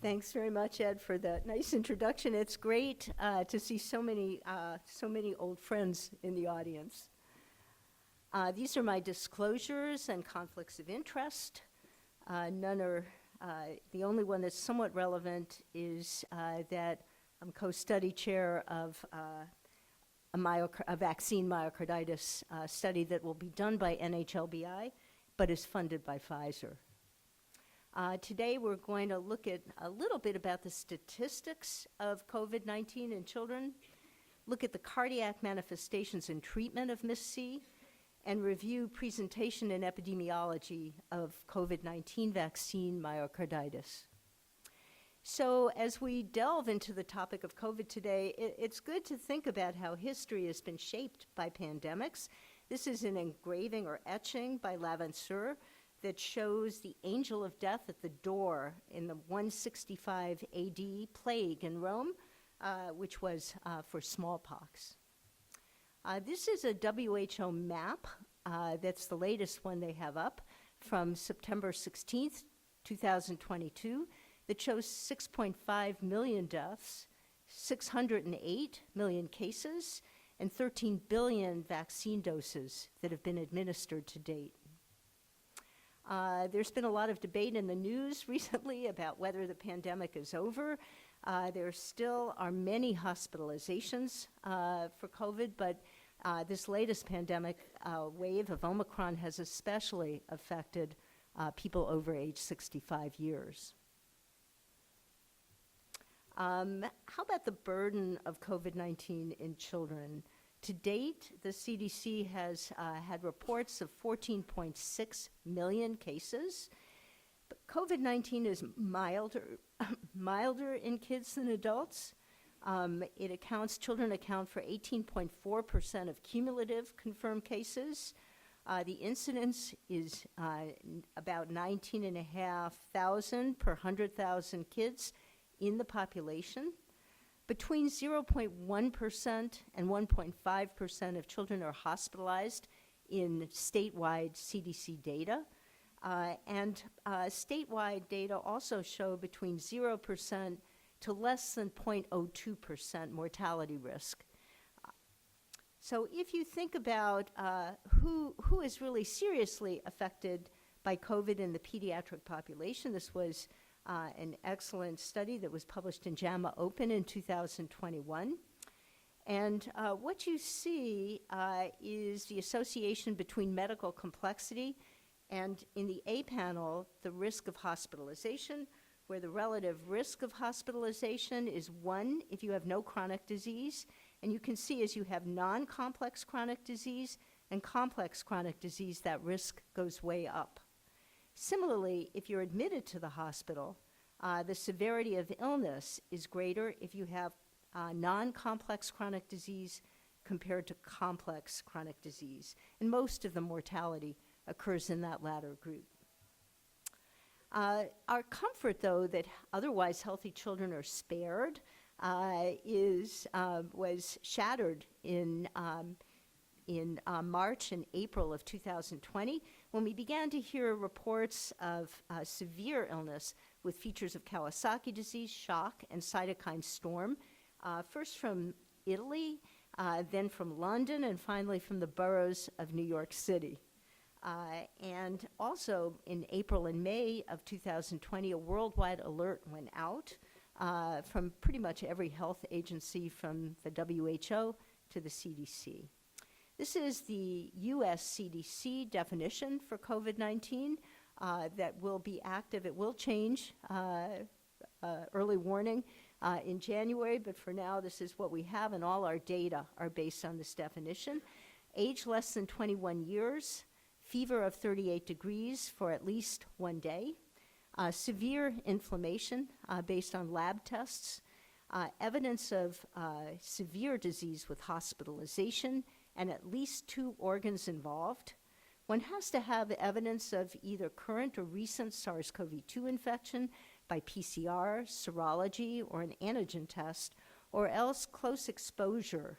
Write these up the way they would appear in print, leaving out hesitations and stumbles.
Thanks very much, Ed, for that nice introduction. It's great to see so many old friends in the audience. These are my disclosures and conflicts of interest. None are, the only one that's somewhat relevant is that I'm co-study chair of a vaccine myocarditis study that will be done by NHLBI, but is funded by Pfizer. Today we're going to look at a little bit about the statistics of COVID-19 in children, look at the cardiac manifestations and treatment of MIS-C, and review presentation and epidemiology of COVID-19 vaccine myocarditis. So as we delve into the topic of COVID today, it's good to think about how history has been shaped by pandemics. This is an engraving or etching by Lavanseur that shows the angel of death at the door in the 165 AD plague in Rome, which was for smallpox. This is a WHO map. That's the latest one they have up from September 16th, 2022, that shows 6.5 million deaths, 608 million cases, and 13 billion vaccine doses that have been administered to date. There's been a lot of debate in the news recently about whether the pandemic is over. There still are many hospitalizations for COVID, but this latest pandemic wave of Omicron has especially affected people over age 65 years. How about the burden of COVID-19 in children? To date, the CDC has had reports of 14.6 million cases. But COVID-19 is milder in kids than adults. Children account for 18.4% of cumulative confirmed cases. The incidence is about 19,500 per 100,000 kids in the population. Between 0.1% and 1.5% of children are hospitalized in statewide CDC data. Statewide data also show between 0% to less than 0.02% mortality risk. So if you think about who is really seriously affected by COVID in the pediatric population, this was an excellent study that was published in JAMA Open in 2021. And what you see is the association between medical complexity and in the A panel, the risk of hospitalization, where the relative risk of hospitalization is 1 if you have no chronic disease. And you can see as you have non-complex chronic disease and complex chronic disease, that risk goes way up. Similarly, if you're admitted to the hospital, the severity of illness is greater if you have non-complex chronic disease compared to complex chronic disease. And most of the mortality occurs in that latter group. Our comfort, though, that otherwise healthy children are spared was shattered in March and April of 2020, when we began to hear reports of severe illness with features of Kawasaki disease, shock, and cytokine storm, first from Italy, then from London, and finally from the boroughs of New York City. And also in April and May of 2020, a worldwide alert went out from pretty much every health agency, from the WHO to the CDC. This is the US CDC definition for COVID-19 that will be active. It will change, early warning, in January, but for now this is what we have, and all our data are based on this definition. Age less than 21 years, fever of 38 degrees for at least 1 day, severe inflammation based on lab tests, evidence of severe disease with hospitalization, and at least 2 organs involved. One has to have evidence of either current or recent SARS-CoV-2 infection by PCR, serology, or an antigen test, or else close exposure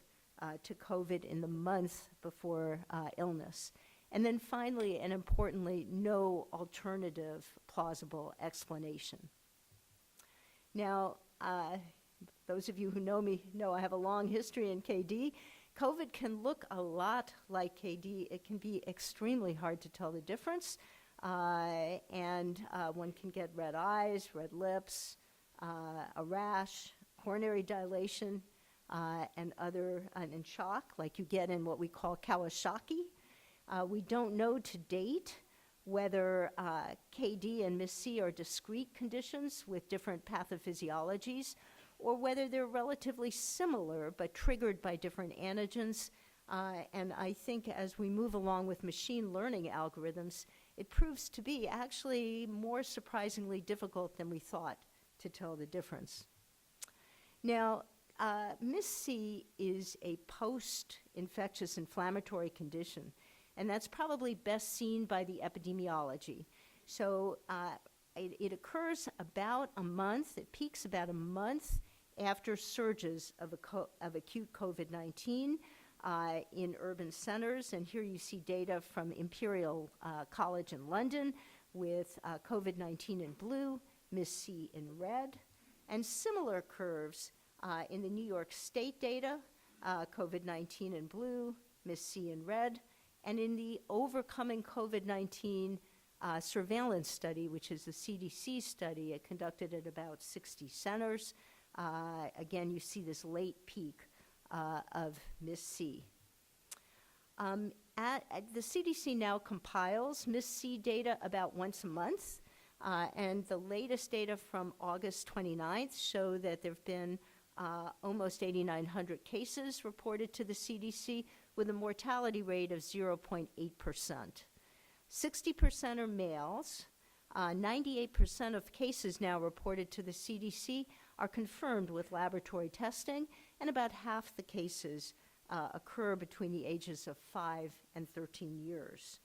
to COVID in the month before illness. And then finally, and importantly, no alternative plausible explanation. Now, those of you who know me know I have a long history in KD. COVID can look a lot like KD. It can be extremely hard to tell the difference, and one can get red eyes, red lips, a rash, coronary dilation, and shock, like you get in what we call Kawasaki. We don't know to date whether KD and MIS-C are discrete conditions with different pathophysiologies, or whether they're relatively similar but triggered by different antigens. And I think as we move along with machine learning algorithms, it proves to be actually more surprisingly difficult than we thought to tell the difference. Now, MIS-C is a post-infectious inflammatory condition, and that's probably best seen by the epidemiology. So it occurs about a month, it peaks about a month after surges of acute COVID-19 in urban centers. And here you see data from Imperial College in London with COVID-19 in blue, MIS-C in red, and similar curves in the New York State data, COVID-19 in blue, MIS-C in red, and in the Overcoming COVID-19 surveillance study, which is the CDC study, it conducted at about 60 centers. Again, you see this late peak of MIS-C. The CDC now compiles MIS-C data about once a month, and the latest data from August 29th show that there have been almost 8,900 cases reported to the CDC with a mortality rate of 0.8%. 60% are males. 98% of cases now reported to the CDC are confirmed with laboratory testing, and about half the cases occur between the ages of 5 and 13 years.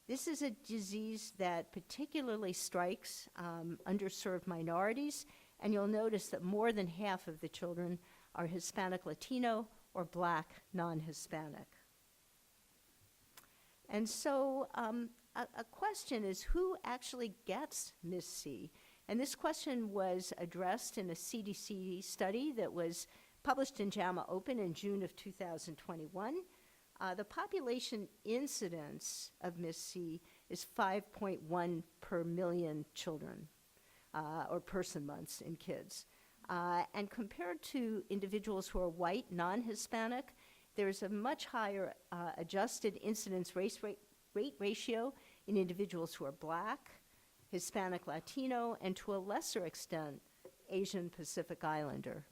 This is a disease that particularly strikes underserved minorities, and you'll notice that more than half of the children are Hispanic Latino or Black non-Hispanic. And so a question is, who actually gets MIS-C? And this question was addressed in a CDC study that was published in JAMA Open in June of 2021. The population incidence of MIS-C is 5.1 per million children, or person months in kids. And compared to individuals who are white, non-Hispanic, there's a much higher adjusted incidence rate ratio in individuals who are Black, Hispanic Latino, and to a lesser extent, Asian Pacific Islander.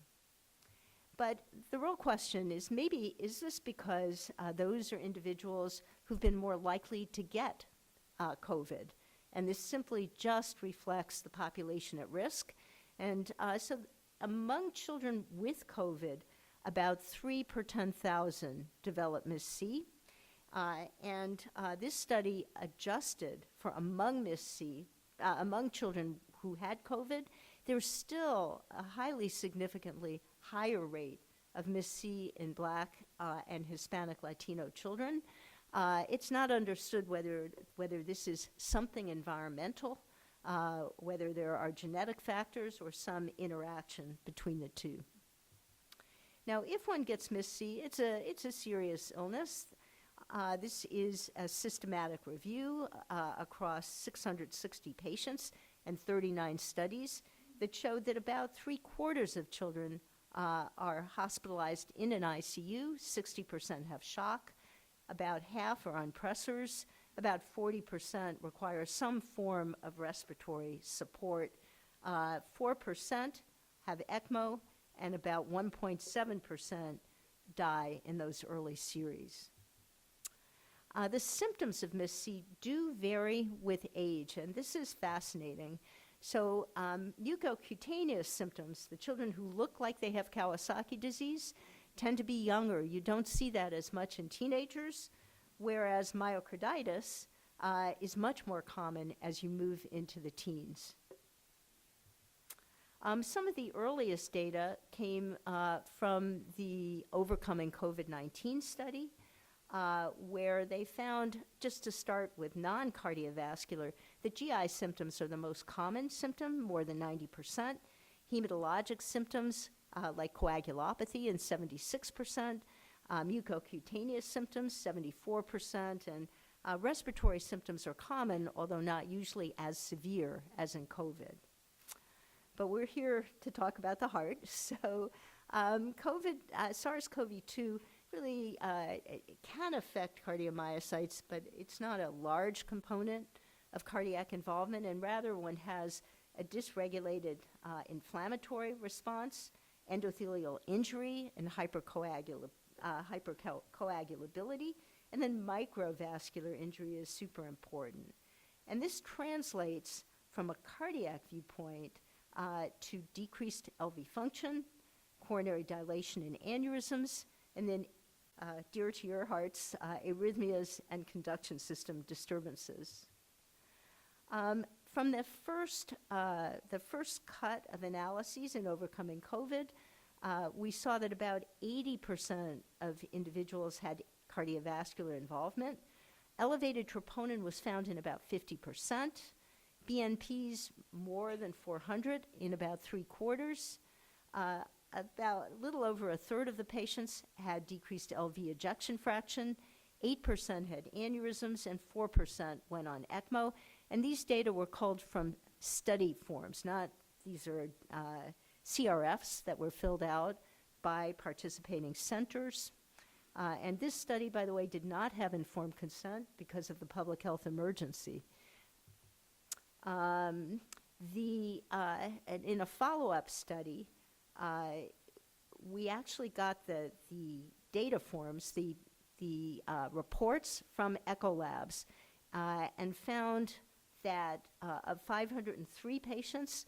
But the real question is, maybe, is this because those are individuals who've been more likely to get COVID? And this simply just reflects the population at risk. And so among children with COVID, about 3 per 10,000 develop MIS-C. And this study adjusted for among MIS-C, among children who had COVID, there's still a highly significantly higher rate of MIS-C in Black and Hispanic Latino children. It's not understood whether this is something environmental, whether there are genetic factors or some interaction between the two. Now, if one gets MIS-C, it's a serious illness. This is a systematic review across 660 patients and 39 studies that showed that about 3/4 of children are hospitalized in an ICU, 60% have shock, about half are on pressors, about 40% require some form of respiratory support, 4% have ECMO, and about 1.7% die in those early series. The symptoms of MIS-C do vary with age, and this is fascinating. So mucocutaneous symptoms, the children who look like they have Kawasaki disease, tend to be younger. You don't see that as much in teenagers, whereas myocarditis is much more common as you move into the teens. Some of the earliest data came from the Overcoming COVID-19 study. where they found, just to start with non-cardiovascular, that GI symptoms are the most common symptom, more than 90%. Hematologic symptoms like coagulopathy in 76%, mucocutaneous symptoms 74%, and respiratory symptoms are common, although not usually as severe as in COVID. But we're here to talk about the heart. So SARS-CoV-2 really it can affect cardiomyocytes, but it's not a large component of cardiac involvement, and rather one has a dysregulated inflammatory response, endothelial injury, and hypercoagulability, and then microvascular injury is super important. And this translates from a cardiac viewpoint to decreased LV function, coronary dilation and aneurysms, and then, dear to your hearts, arrhythmias and conduction system disturbances. From the first cut of analyses in overcoming COVID, we saw that about 80% of individuals had cardiovascular involvement. Elevated troponin was found in about 50%. BNPs more than 400 in about 3/4. About a little over a third of the patients had decreased LV ejection fraction. 8% had aneurysms, and 4% went on ECMO. And these data were culled from study forms, these are CRFs that were filled out by participating centers. And this study, by the way, did not have informed consent because of the public health emergency. In a follow-up study, we actually got the data forms, the reports from Echo Labs, and found that of 503 patients,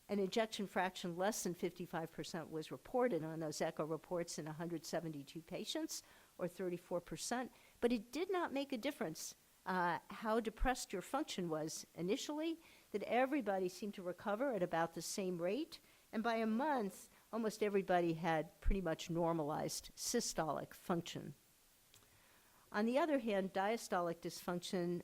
an ejection fraction less than 55% was reported on those echo reports in 172 patients, or 34%. But it did not make a difference how depressed your function was initially, that everybody seemed to recover at about the same rate. And by a month, almost everybody had pretty much normalized systolic function. On the other hand, diastolic dysfunction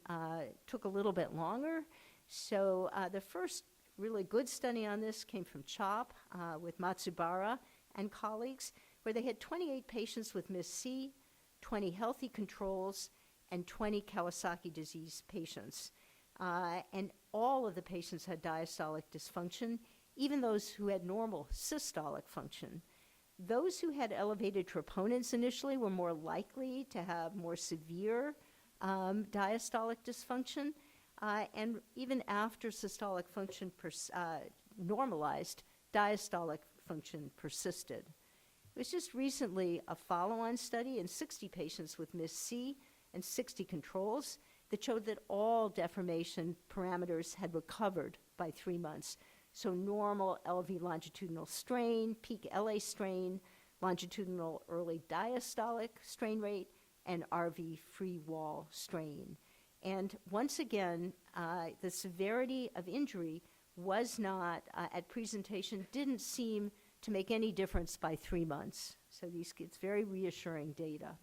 took a little bit longer. So the first really good study on this came from CHOP with Matsubara and colleagues, where they had 28 patients with MIS-C, 20 healthy controls, and 20 Kawasaki disease patients. And all of the patients had diastolic dysfunction, even those who had normal systolic function. Those who had elevated troponins initially were more likely to have more severe diastolic dysfunction, and even after systolic function normalized, diastolic function persisted. It was just recently a follow-on study in 60 patients with MIS-C and 60 controls that showed that all deformation parameters had recovered by 3 months. So normal LV longitudinal strain, peak LA strain, longitudinal early diastolic strain rate, and RV free wall strain. And once again, the severity of injury was not, at presentation, didn't seem to make any difference by 3 months. So it's very reassuring data.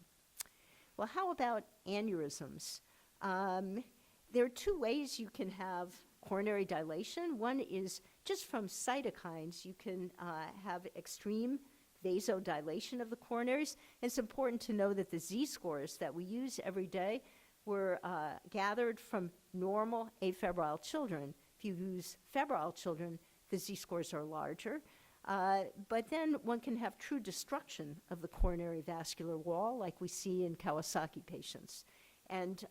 Well, how about aneurysms? There are two ways you can have coronary dilation. One is just from cytokines. You can have extreme vasodilation of the coronaries. It's important to know that the Z-scores that we use every day were gathered from normal afebrile children. If you use febrile children, the Z-scores are larger. But then one can have true destruction of the coronary vascular wall, like we see in Kawasaki patients. And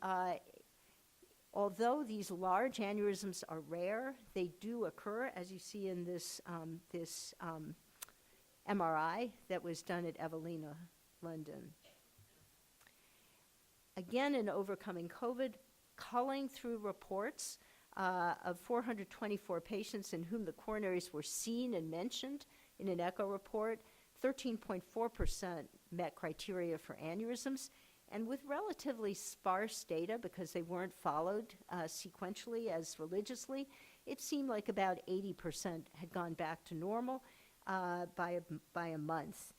although these large aneurysms are rare, they do occur, as you see in this MRI that was done at Evelina, London. Again, in overcoming COVID, culling through reports of 424 patients in whom the coronaries were seen and mentioned in an echo report, 13.4% met criteria for aneurysms. And with relatively sparse data, because they weren't followed sequentially as religiously, it seemed like about 80% had gone back to normal by a month.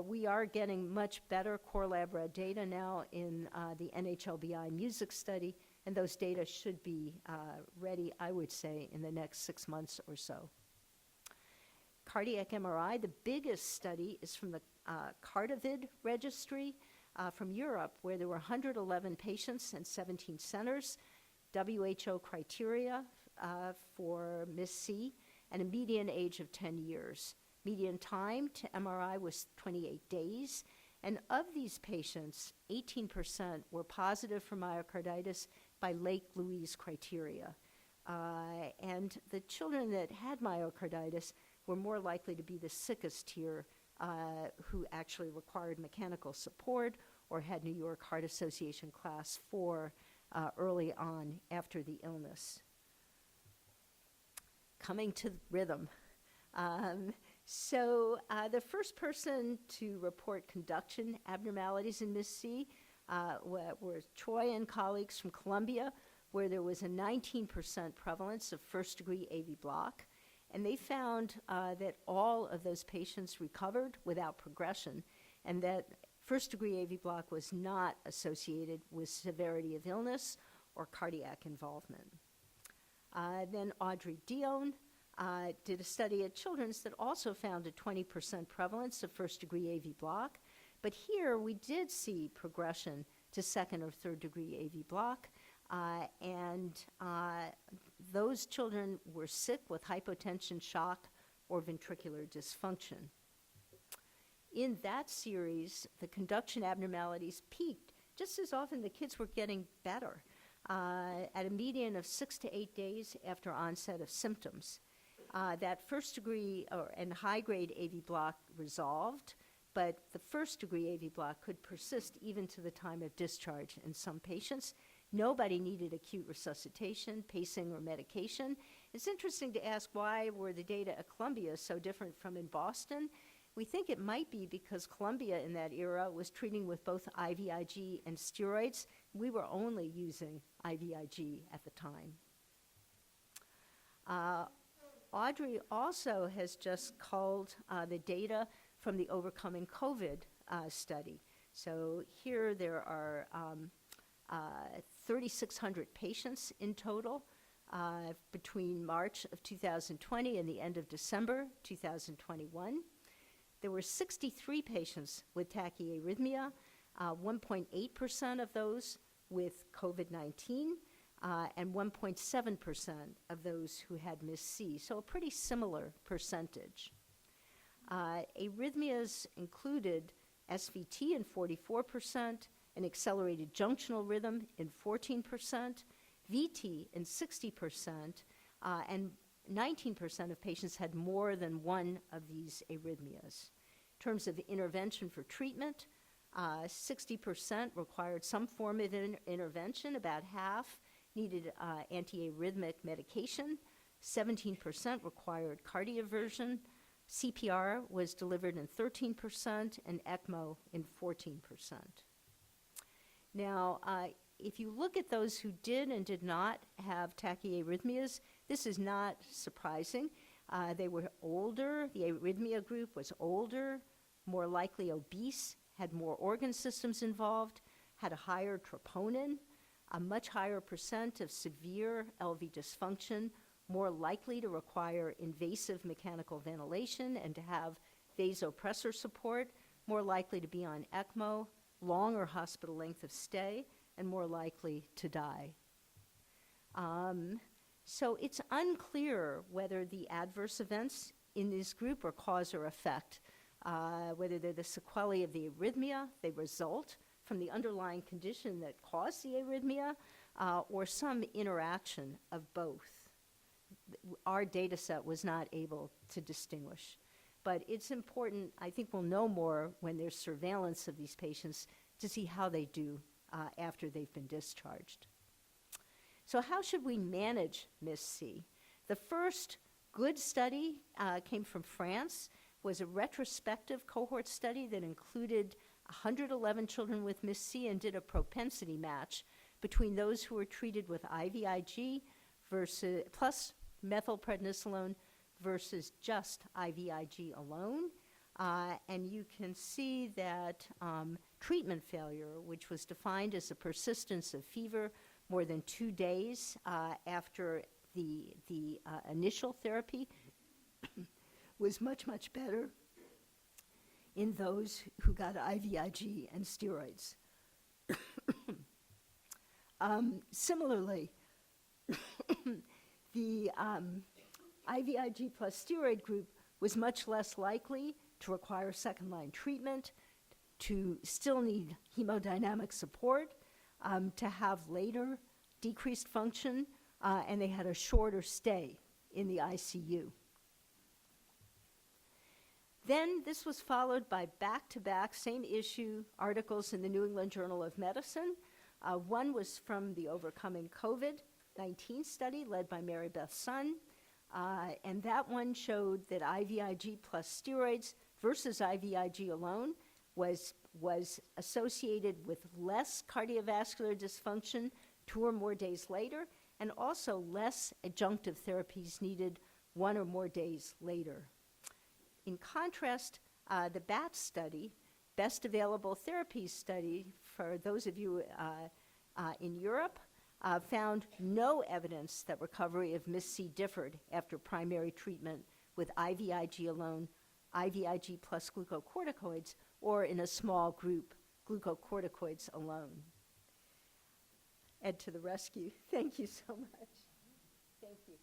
We are getting much better core lab data now in the NHLBI music study, and those data should be ready, I would say, in the next 6 months or so. Cardiac MRI, the biggest study is from the Cardivid registry from Europe, where there were 111 patients and 17 centers, WHO criteria for MIS-C, and a median age of 10 years. Median time to MRI was 28 days, and of these patients, 18% were positive for myocarditis by Lake Louise criteria. And the children that had myocarditis were more likely to be the sickest here, who actually required mechanical support or had New York Heart Association Class 4 early on after the illness. Coming to rhythm. So the first person to report conduction abnormalities in MIS-C were Troy and colleagues from Columbia, where there was a 19% prevalence of first-degree AV block. And they found that all of those patients recovered without progression, and that first-degree AV block was not associated with severity of illness or cardiac involvement. Then Audrey Dion did a study at Children's that also found a 20% prevalence of first-degree AV block, but here we did see progression to second or third-degree AV block, and those children were sick with hypotension, shock, or ventricular dysfunction. In that series, the conduction abnormalities peaked just as often the kids were getting better at a median of 6 to 8 days after onset of symptoms. That first degree and high grade AV block resolved, but the first degree AV block could persist even to the time of discharge in some patients. Nobody needed acute resuscitation, pacing, or medication. It's interesting to ask, why were the data at Columbia so different from in Boston? We think it might be because Columbia in that era was treating with both IVIG and steroids. We were only using IVIG at the time. Audrey also has just culled the data from the Overcoming COVID study. So here there are 3,600 patients in total between March of 2020 and the end of December 2021. There were 63 patients with tachyarrhythmia, 1.8% of those with COVID-19, and 1.7% of those who had MIS-C, so a pretty similar percentage. Arrhythmias included SVT in 44%, an accelerated junctional rhythm in 14%, VT in 60%, and 19% of patients had more than one of these arrhythmias. In terms of intervention for treatment, 60% required some form of intervention, about half needed antiarrhythmic medication, 17% required cardioversion, CPR was delivered in 13%, and ECMO in 14%. Now, if you look at those who did and did not have tachyarrhythmias, this is not surprising. They were older, the arrhythmia group was older, more likely obese, had more organ systems involved, had a higher troponin, a much higher percent of severe LV dysfunction, more likely to require invasive mechanical ventilation and to have vasopressor support, more likely to be on ECMO, longer hospital length of stay, and more likely to die. So it's unclear whether the adverse events in this group are cause or effect, whether they're the sequelae of the arrhythmia, they result from the underlying condition that caused the arrhythmia, or some interaction of both. Our data set was not able to distinguish. But it's important, I think we'll know more when there's surveillance of these patients to see how they do after they've been discharged. So how should we manage MIS-C? The first good study came from France, was a retrospective cohort study that included 111 children with MIS-C and did a propensity match between those who were treated with IVIG versus plus methylprednisolone versus just IVIG alone. And you can see that treatment failure, which was defined as a persistence of fever more than 2 days after the initial therapy, was much, much better in those who got IVIG and steroids. Similarly, the IVIG plus steroid group was much less likely to require second-line treatment, to still need hemodynamic support, to have later decreased function, and they had a shorter stay in the ICU. Then this was followed by back-to-back same issue articles in the New England Journal of Medicine. One was from the Overcoming COVID-19 study led by Mary Beth Sun, and that one showed that IVIG plus steroids versus IVIG alone was associated with less cardiovascular dysfunction 2 or more days later, and also less adjunctive therapies needed 1 or more days later. In contrast, the BATS study, Best Available Therapies study, for those of you in Europe, found no evidence that recovery of MIS-C differed after primary treatment with IVIG alone, IVIG plus glucocorticoids, or in a small group, glucocorticoids alone. Ed to the rescue. Thank you so much. Thank you.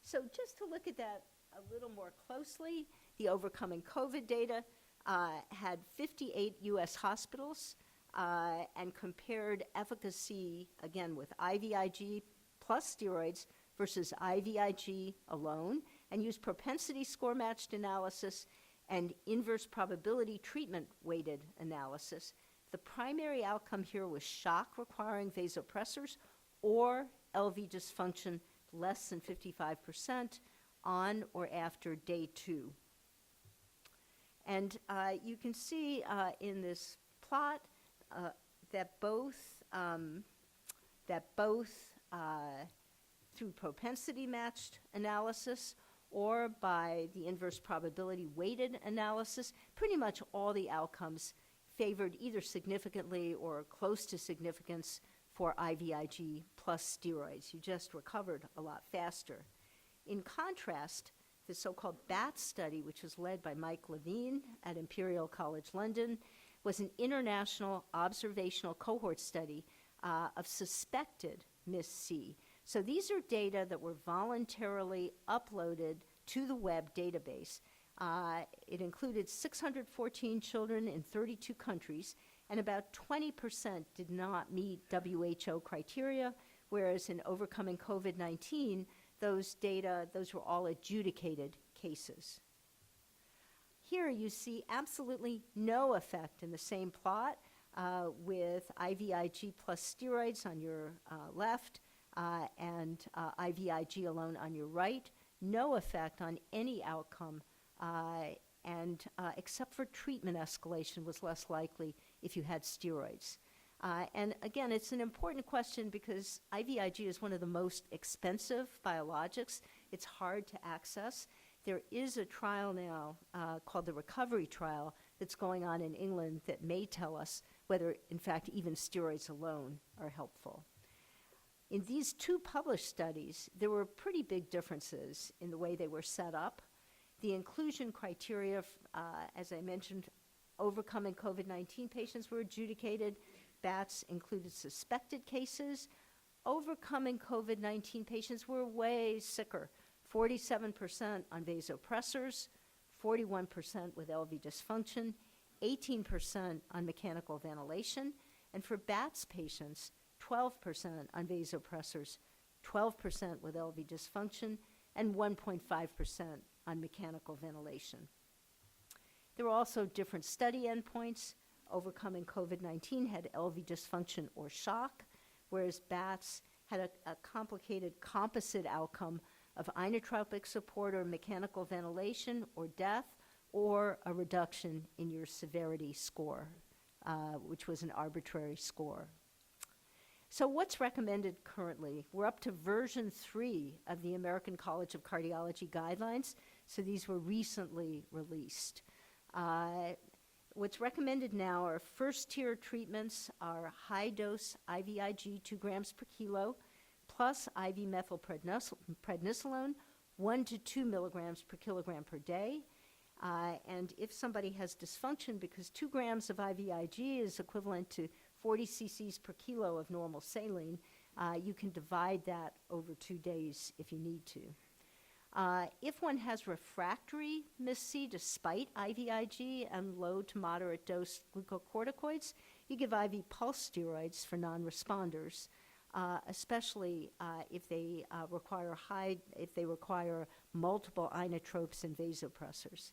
So just to look at that a little more closely, the Overcoming COVID data had 58 US hospitals and compared efficacy, again, with IVIG plus steroids versus IVIG alone, and used propensity score matched analysis and inverse probability treatment weighted analysis. The primary outcome here was shock requiring vasopressors or LV dysfunction less than 55% on or after day 2. And you can see in this plot that both through propensity matched analysis or by the inverse probability weighted analysis, pretty much all the outcomes favored either significantly or close to significance for IVIG plus steroids. You just recovered a lot faster. In contrast, the so-called BATS study, which was led by Mike Levine at Imperial College London, was an international observational cohort study of suspected MIS-C. So these are data that were voluntarily uploaded to the web database. It included 614 children in 32 countries, and about 20% did not meet WHO criteria, whereas in Overcoming COVID-19, those were all adjudicated cases. Here you see absolutely no effect in the same plot with IVIG plus steroids on your left and IVIG alone on your right. No effect on any outcome, and except for treatment escalation was less likely if you had steroids. And again, it's an important question because IVIG is one of the most expensive biologics. It's hard to access. There is a trial now called the Recovery Trial that's going on in England that may tell us whether, in fact, even steroids alone are helpful. In these 2 published studies, there were pretty big differences in the way they were set up. The inclusion criteria, as I mentioned, Overcoming COVID-19 patients were adjudicated. BATS included suspected cases. Overcoming COVID-19 patients were way sicker, 47% on vasopressors, 41% with LV dysfunction, 18% on mechanical ventilation, and for BATS patients, 12% on vasopressors, 12% with LV dysfunction, and 1.5% on mechanical ventilation. There were also different study endpoints. Overcoming COVID-19 had LV dysfunction or shock, whereas BATS had a complicated composite outcome of inotropic support or mechanical ventilation or death, or a reduction in your severity score, which was an arbitrary score. So what's recommended currently? We're up to version 3 of the American College of Cardiology guidelines. So these were recently released. What's recommended now are first-tier treatments are high-dose IVIG, 2 grams per kilo, plus IV methylprednisolone, 1 to 2 milligrams per kilogram per day. And if somebody has dysfunction, because 2 grams of IVIG is equivalent to 40 cc's per kilo of normal saline, you can divide that over 2 days if you need to. If one has refractory MIS-C despite IVIG and low to moderate dose glucocorticoids, you give IV pulse steroids for non-responders, especially if they require multiple inotropes and vasopressors.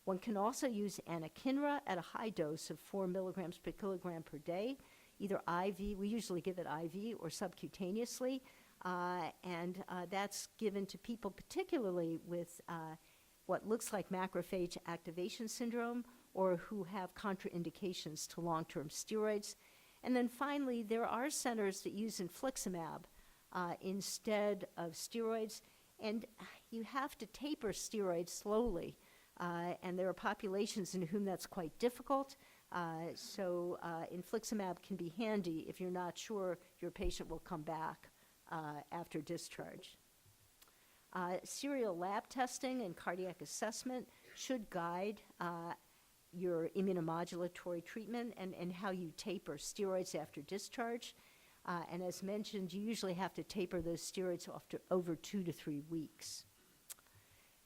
One can also use anakinra at a high dose of 4 milligrams per kilogram per day, either IV, we usually give it IV, or subcutaneously. And that's given to people particularly with what looks like macrophage activation syndrome or who have contraindications to long-term steroids. And then finally, there are centers that use infliximab instead of steroids, and you have to taper steroids slowly. And there are populations in whom that's quite difficult. So infliximab can be handy if you're not sure your patient will come back after discharge. Serial lab testing and cardiac assessment should guide your immunomodulatory treatment and how you taper steroids after discharge. And as mentioned, you usually have to taper those steroids after over 2 to 3 weeks.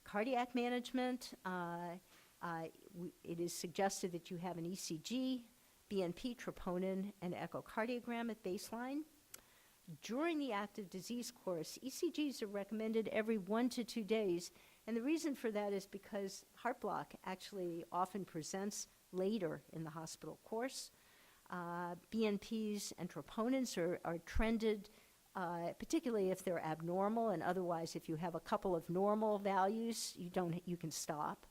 Cardiac management, it is suggested that you have an ECG, BNP, troponin, and echocardiogram at baseline. During the active disease course, ECGs are recommended every 1 to 2 days, and the reason for that is because heart block actually often presents later in the hospital course. BNPs and troponins are trended, particularly if they're abnormal, and otherwise if you have a couple of normal values, you can stop.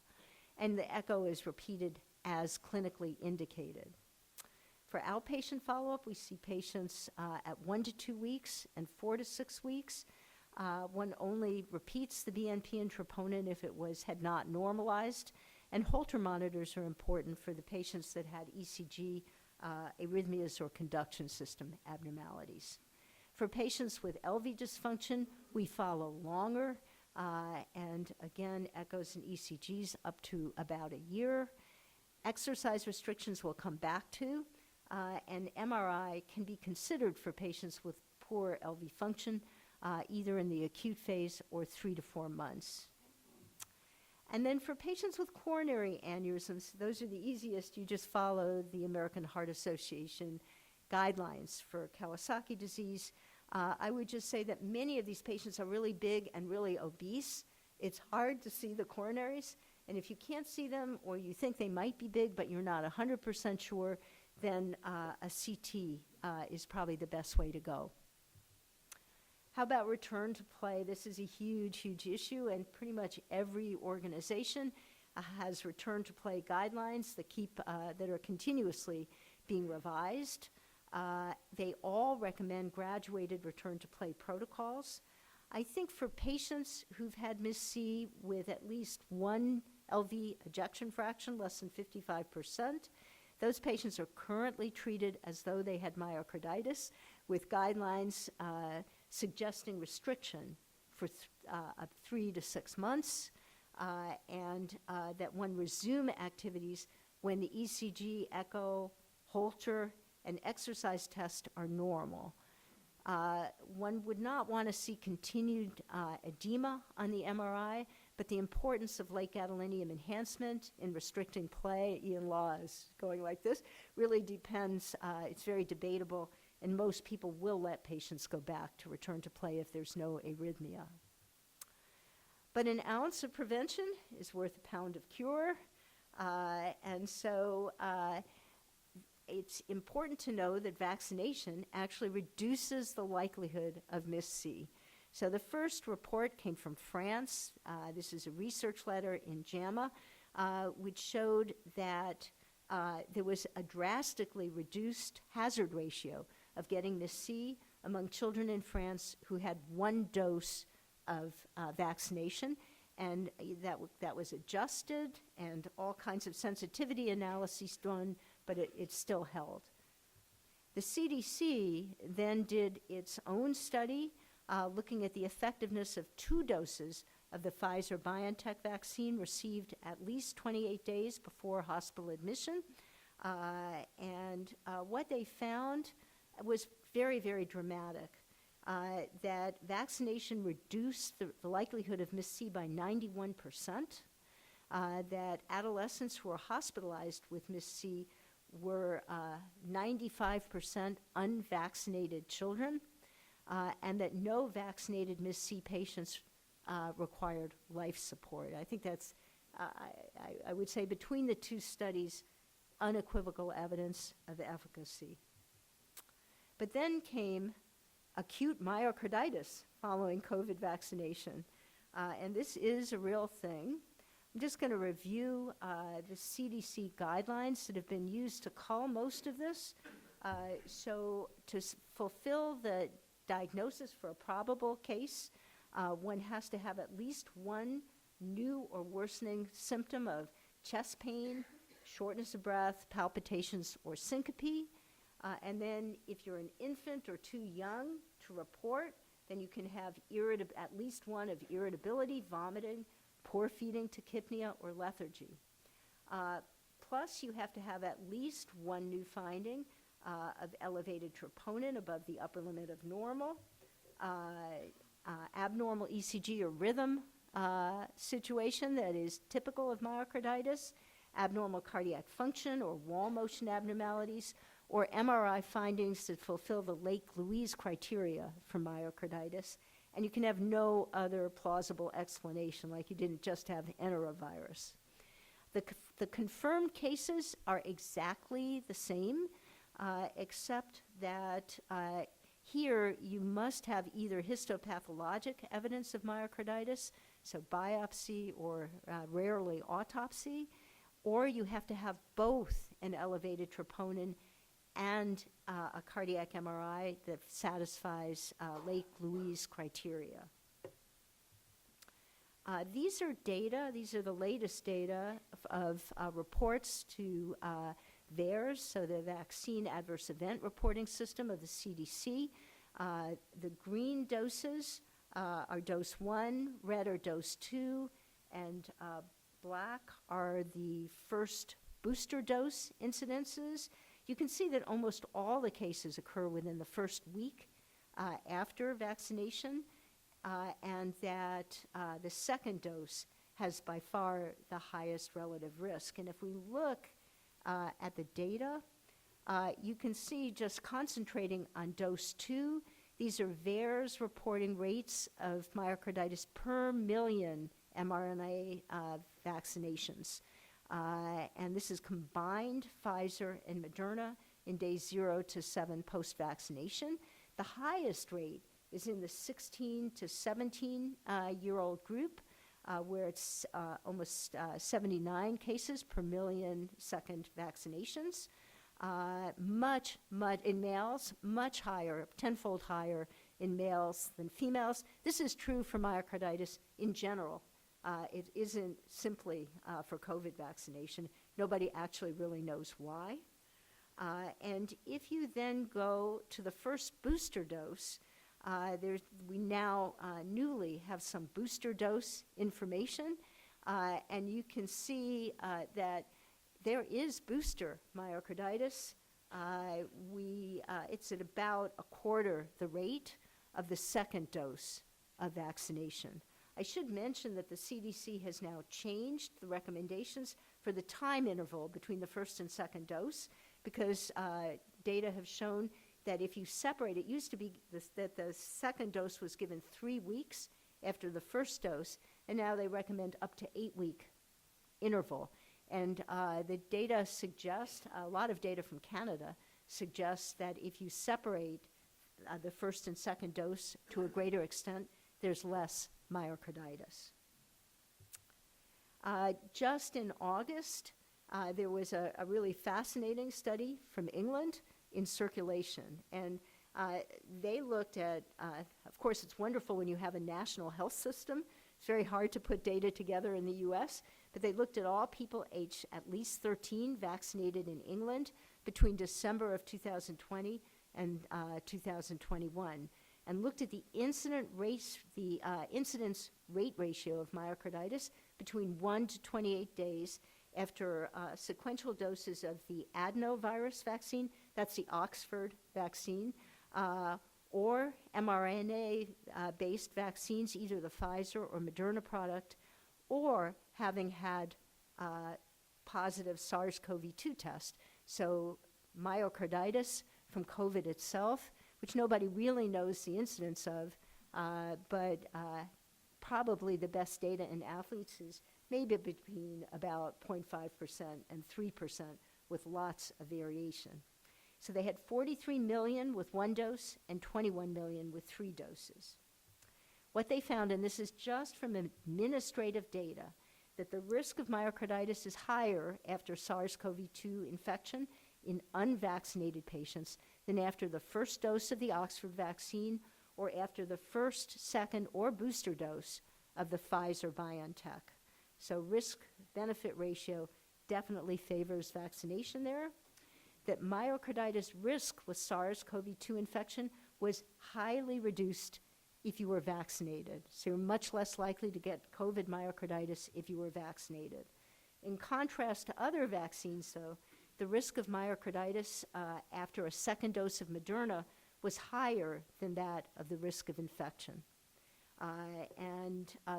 And the echo is repeated as clinically indicated. For outpatient follow-up, we see patients at 1 to 2 weeks and 4 to 6 weeks. One only repeats the BNP and troponin if it had not normalized. And Holter monitors are important for the patients that had ECG, arrhythmias, or conduction system abnormalities. For patients with LV dysfunction, we follow longer, and again, echoes and ECGs up to about a year. Exercise restrictions we'll come back to. And MRI can be considered for patients with poor LV function, either in the acute phase or 3 to 4 months. And then for patients with coronary aneurysms, those are the easiest. You just follow the American Heart Association guidelines. For Kawasaki disease, I would just say that many of these patients are really big and really obese. It's hard to see the coronaries, and if you can't see them or you think they might be big but you're not 100% sure, then a CT is probably the best way to go. How about return to play? This is a huge, huge issue, and pretty much every organization has return to play guidelines that are continuously being revised. They all recommend graduated return to play protocols. I think for patients who've had MIS-C with at least 1 LV ejection fraction, less than 55%, those patients are currently treated as though they had myocarditis, with guidelines suggesting restriction for 3 to 6 months, and that one resume activities when the ECG, echo, Holter, and exercise test are normal. One would not want to see continued edema on the MRI, but the importance of late gadolinium enhancement in restricting play, Ian Law is going like this, really depends. It's very debatable, and most people will let patients go back to return to play if there's no arrhythmia. But an ounce of prevention is worth a pound of cure, and so it's important to know that vaccination actually reduces the likelihood of MIS-C. So the first report came from France. This is a research letter in JAMA, which showed that there was a drastically reduced hazard ratio of getting MIS-C among children in France who had 1 dose of vaccination. and that was adjusted, and all kinds of sensitivity analyses done, but it still held. The CDC then did its own study looking at the effectiveness of 2 doses of the Pfizer-BioNTech vaccine received at least 28 days before hospital admission. What they found was very, very dramatic. That vaccination reduced the likelihood of MIS-C by 91%, that adolescents who were hospitalized with MIS-C were 95% unvaccinated children, and that no vaccinated MIS-C patients required life support. I think that's, I would say between the 2 studies, unequivocal evidence of efficacy. But then came acute myocarditis following COVID vaccination. And this is a real thing. I'm just going to review the CDC guidelines that have been used to call most of this. So to fulfill the diagnosis for a probable case, one has to have at least 1 new or worsening symptom of chest pain, shortness of breath, palpitations, or syncope. And then if you're an infant or too young to report, then you can have at least 1 of irritability, vomiting, poor feeding, tachypnea, or lethargy. Plus, you have to have at least 1 new finding of elevated troponin above the upper limit of normal, abnormal ECG or rhythm situation that is typical of myocarditis, abnormal cardiac function or wall motion abnormalities, or MRI findings that fulfill the Lake Louise criteria for myocarditis. And you can have no other plausible explanation, like you didn't just have enterovirus. The confirmed cases are exactly the same, except that here you must have either histopathologic evidence of myocarditis, so biopsy or rarely autopsy, or you have to have both an elevated troponin and a cardiac MRI that satisfies Lake Louise criteria. These are the latest data of reports to VAERS, so the Vaccine Adverse Event Reporting System of the CDC. The green doses are dose 1, red are dose 2, and black are the first booster dose incidences. You can see that almost all the cases occur within the first week after vaccination, and that the second dose has by far the highest relative risk. And if we look at the data, you can see, just concentrating on dose 2, these are VAERS reporting rates of myocarditis per million mRNA vaccinations. And this is combined Pfizer and Moderna in days 0 to 7 post-vaccination. The highest rate is in the 16 to 17-year-old group, where it's almost 79 cases per million second vaccinations. Much in males, much higher, tenfold higher in males than females. This is true for myocarditis in general. It isn't simply for COVID vaccination. Nobody actually really knows why. And if you then go to the first booster dose, we now newly have some booster dose information, and you can see that there is booster myocarditis. It's at about a quarter the rate of the second dose of vaccination. I should mention that the CDC has now changed the recommendations for the time interval between the first and second dose, because data have shown that if you separate, it used to be that the second dose was given 3 weeks after the first dose, and now they recommend up to 8-week interval. And the data suggests, a lot of data from Canada suggests that if you separate the first and second dose to a greater extent, there's less myocarditis. Just in August, there was a really fascinating study from England in Circulation. And they looked at, of course, it's wonderful when you have a national health system It's very hard to put data together in the US, but they looked at all people aged at least 13 vaccinated in England between December of 2020 and 2021, and looked at the incidence rate ratio of myocarditis between 1 to 28 days after sequential doses of the adenovirus vaccine, that's the Oxford vaccine, or mRNA-based vaccines, either the Pfizer or Moderna product, or having had positive SARS-CoV-2 test. So myocarditis from COVID itself, which nobody really knows the incidence of, but probably the best data in athletes is maybe between about 0.5% and 3% with lots of variation. So they had 43 million with 1 dose and 21 million with 3 doses. What they found, and this is just from administrative data, that the risk of myocarditis is higher after SARS-CoV-2 infection in unvaccinated patients than after the first dose of the Oxford vaccine or after the first, second, or booster dose of the Pfizer-BioNTech. So risk-benefit ratio definitely favors vaccination there. That myocarditis risk with SARS-CoV-2 infection was highly reduced if you were vaccinated. So you're much less likely to get COVID myocarditis if you were vaccinated. In contrast to other vaccines, though, the risk of myocarditis after a second dose of Moderna was higher than that of the risk of infection.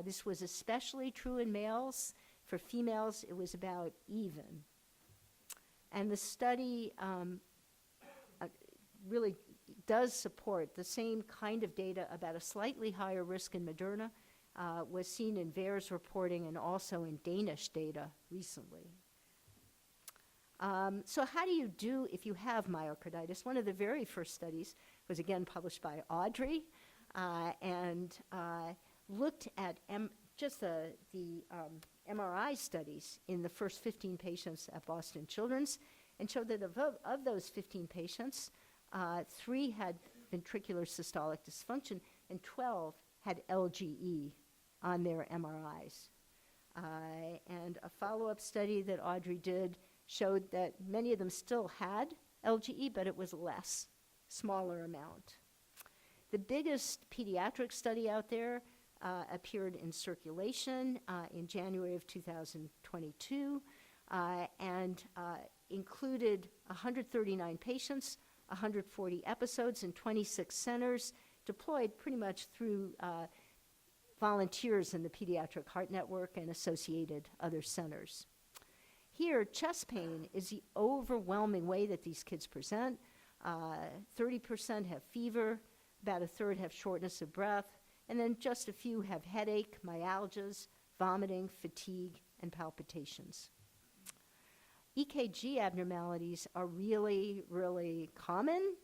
This was especially true in males. For females, it was about even. And the study really does support the same kind of data about a slightly higher risk in Moderna was seen in VAERS reporting and also in Danish data recently. So how do you do if you have myocarditis? One of the very first studies was again published by Audrey and looked at just the MRI studies in the first 15 patients at Boston Children's and showed that of those 15 patients, 3 had ventricular systolic dysfunction and 12 had LGE on their MRIs. And a follow-up study that Audrey did showed that many of them still had LGE, but it was less, smaller amount. The biggest pediatric study out there appeared in Circulation in January of 2022 and included 139 patients, 140 episodes in 26 centers, deployed pretty much through volunteers in the Pediatric Heart Network and associated other centers. Here, chest pain is the overwhelming way that these kids present. 30% have fever, about a third have shortness of breath, and then just a few have headache, myalgias, vomiting, fatigue, and palpitations. EKG abnormalities are really, really common.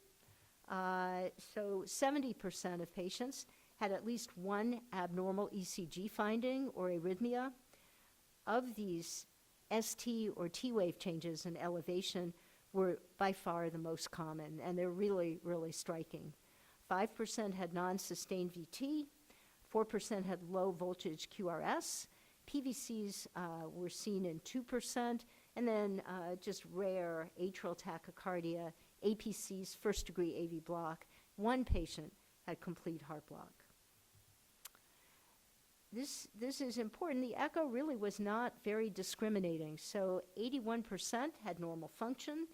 So 70% of patients had at least one abnormal ECG finding or arrhythmia. Of these, ST or T wave changes in elevation were by far the most common, and they're really, really striking. 5% had non-sustained VT, 4% had low voltage QRS, PVCs were seen in 2%, and then just rare atrial tachycardia, APCs, first degree AV block. 1 patient had complete heart block. This is important. The echo really was not very discriminating. So 81% had normal function,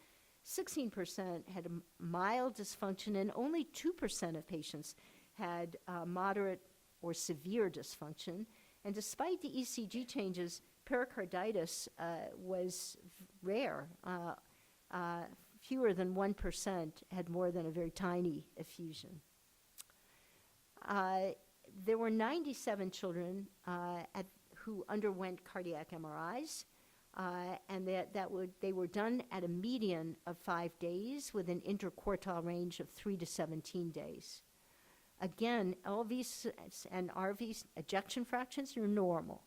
16% had a mild dysfunction, and only 2% of patients had moderate or severe dysfunction. And despite the ECG changes, pericarditis was rare. Fewer than 1% had more than a very tiny effusion. There were 97 children who underwent cardiac MRIs, and they were done at a median of 5 days with an interquartile range of 3 to 17 days. Again, LVs and RVs ejection fractions are normal.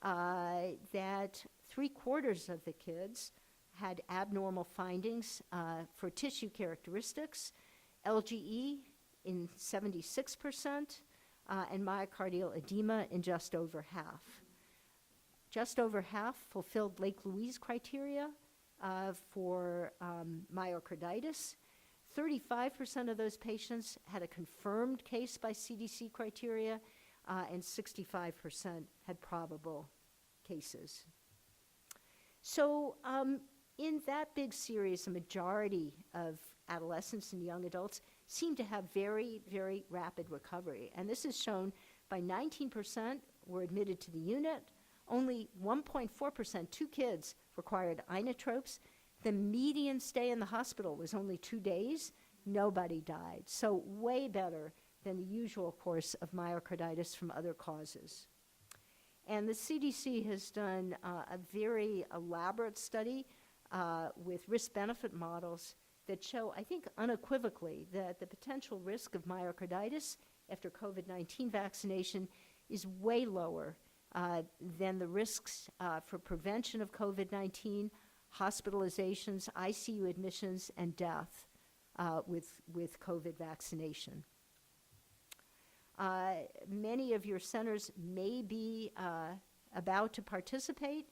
That 3/4 of the kids had abnormal findings for tissue characteristics, LGE in 76%, and myocardial edema in just over half. Just over half fulfilled Lake Louise criteria for myocarditis. 35% of those patients had a confirmed case by CDC criteria, and 65% had probable cases. So in that big series, a majority of adolescents and young adults seem to have very, very rapid recovery. And this is shown by 19% were admitted to the unit. Only 1.4%, 2 kids, required inotropes. The median stay in the hospital was only 2 days. Nobody died. So way better than the usual course of myocarditis from other causes. And the CDC has done a very elaborate study with risk-benefit models that show, I think unequivocally, that the potential risk of myocarditis after COVID-19 vaccination is way lower than the risks for prevention of COVID-19, hospitalizations, ICU admissions, and death with COVID vaccination. Many of your centers may be about to participate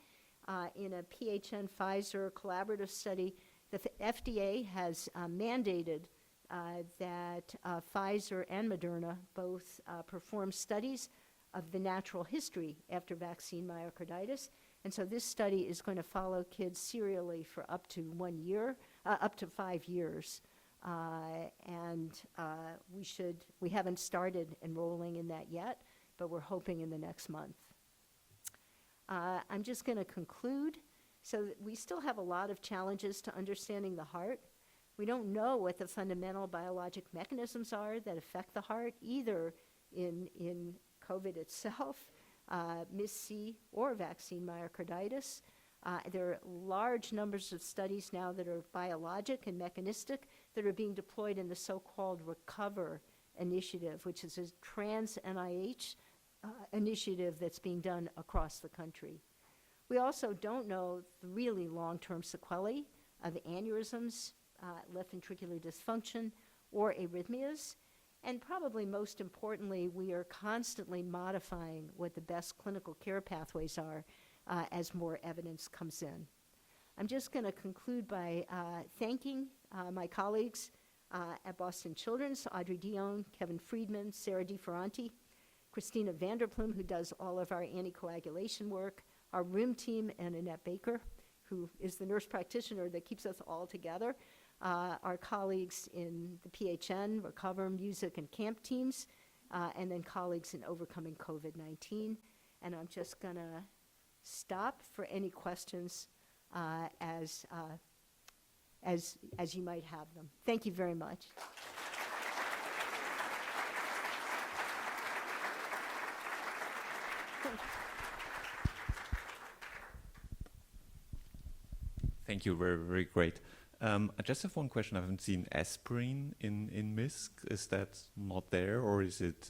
in a PHN-Pfizer collaborative study. The FDA has mandated that Pfizer and Moderna both perform studies of the natural history after vaccine myocarditis. And so this study is going to follow kids serially for up to 1 year, up to 5 years. We haven't started enrolling in that yet, but we're hoping in the next month. I'm just going to conclude. So we still have a lot of challenges to understanding the heart. We don't know what the fundamental biologic mechanisms are that affect the heart, either in COVID itself, MIS-C, or vaccine myocarditis. There are large numbers of studies now that are biologic and mechanistic that are being deployed in the so-called RECOVER initiative, which is a trans-NIH initiative that's being done across the country. We also don't know the really long-term sequelae of aneurysms, left ventricular dysfunction, or arrhythmias. And probably most importantly, we are constantly modifying what the best clinical care pathways are as more evidence comes in. I'm just going to conclude by thanking my colleagues at Boston Children's, Audrey Dion, Kevin Friedman, Sarah DiFerranti, Christina Vanderplum, who does all of our anticoagulation work, our room team, and Annette Baker, who is the nurse practitioner that keeps us all together, our colleagues in the PHN, Recover, Music, and Camp teams, and then colleagues in overcoming COVID-19. And I'm just going to stop for any questions as you might have them. Thank you very much. Thank you, very, very great. I just have one question. I haven't seen aspirin in MISC. Is that not there, or is it?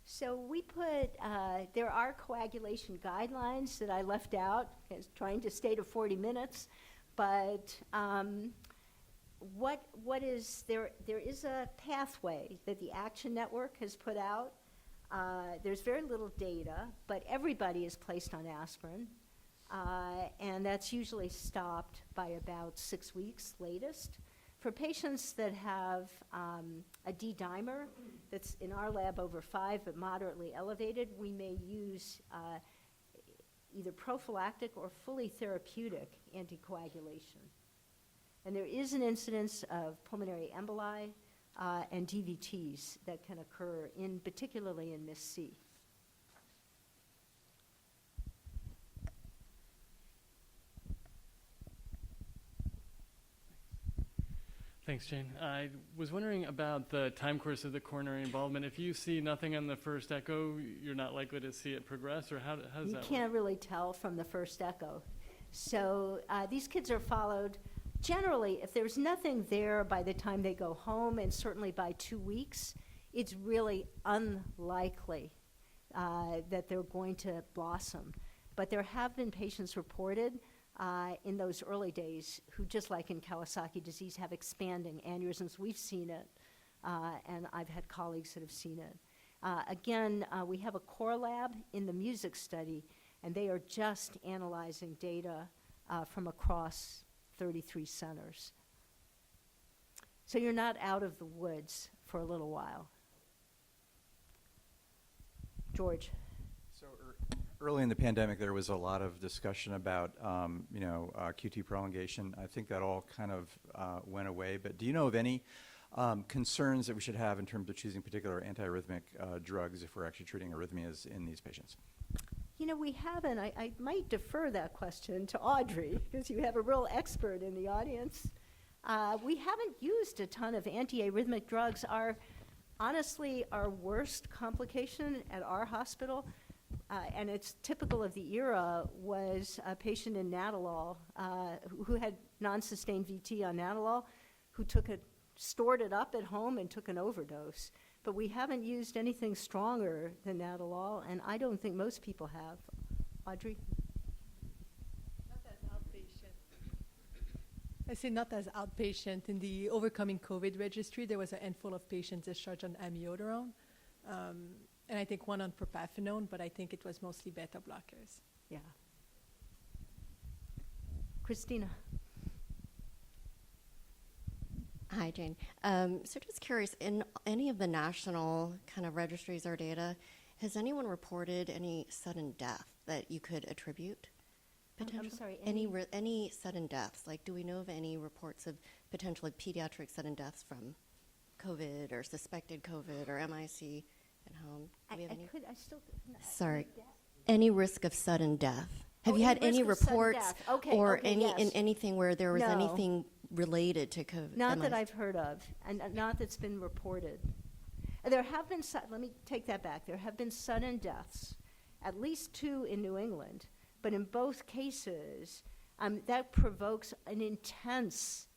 So we put, there are coagulation guidelines that I left out, trying to stay to 40 minutes, but what is, there is a pathway that the Action Network has put out. There's very little data, but everybody is placed on aspirin. And that's usually stopped by about 6 weeks latest. For patients that have a D-dimer that's in our lab over 5 but moderately elevated, we may use either prophylactic or fully therapeutic anticoagulation. And there is an incidence of pulmonary emboli and DVTs that can occur, particularly in MIS-C. Thanks, Jane. I was wondering about the time course of the coronary involvement. If you see nothing on the first echo, you're not likely to see it progress, or how does that work? You can't really tell from the first echo. So these kids are followed. Generally, if there's nothing there by the time they go home, and certainly by 2 weeks, it's really unlikely that they're going to blossom. But there have been patients reported in those early days who, just like in Kawasaki disease, have expanding aneurysms. We've seen it, and I've had colleagues that have seen it. Again, we have a core lab in the music study, and they are just analyzing data from across 33 centers. So you're not out of the woods for a little while. George. So early in the pandemic, there was a lot of discussion about, QT prolongation. I think that all kind of went away. But do you know of any concerns that we should have in terms of choosing particular antiarrhythmic drugs if we're actually treating arrhythmias in these patients? You know, we haven't. I might defer that question to Audrey, because you have a real expert in the audience. We haven't used a ton of antiarrhythmic drugs. Honestly, our worst complication at our hospital, and it's typical of the era, was a patient in Nadolol who had non-sustained VT on Nadolol, who stored it up at home and took an overdose. But we haven't used anything stronger than Nadolol, and I don't think most people have. Audrey? Not as outpatient. I say not as outpatient. In the Overcoming COVID registry, there was a handful of patients discharged on amiodarone, and I think one on propafenone, but I think it was mostly beta blockers. Yeah. Christina? Hi, Jane. So just curious, in any of the national kind of registries or data, has anyone reported any sudden death that you could attribute? I'm sorry, Any sudden deaths? Like, do we know of any reports of potentially pediatric sudden deaths from COVID or suspected COVID or MIC at home? Do we have any? Sorry. Any risk of sudden death? Have you had any reports or anything where there was anything related to COVID? Not that I've heard of, and not that's been reported. There have been, let me take that back. There have been sudden deaths, at least 2 in New England, but in both cases, that provokes an intense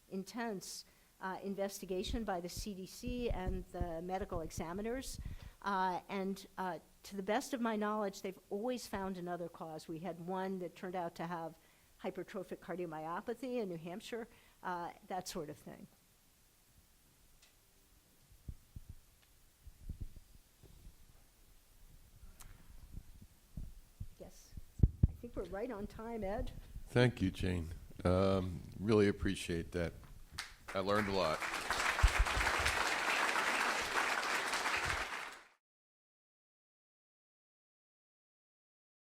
investigation by the CDC and the medical examiners. To the best of my knowledge, they've always found another cause. We had one that turned out to have hypertrophic cardiomyopathy in New Hampshire, that sort of thing. Yes, I think we're right on time, Ed. Thank you, Jane. Really appreciate that. I learned a lot.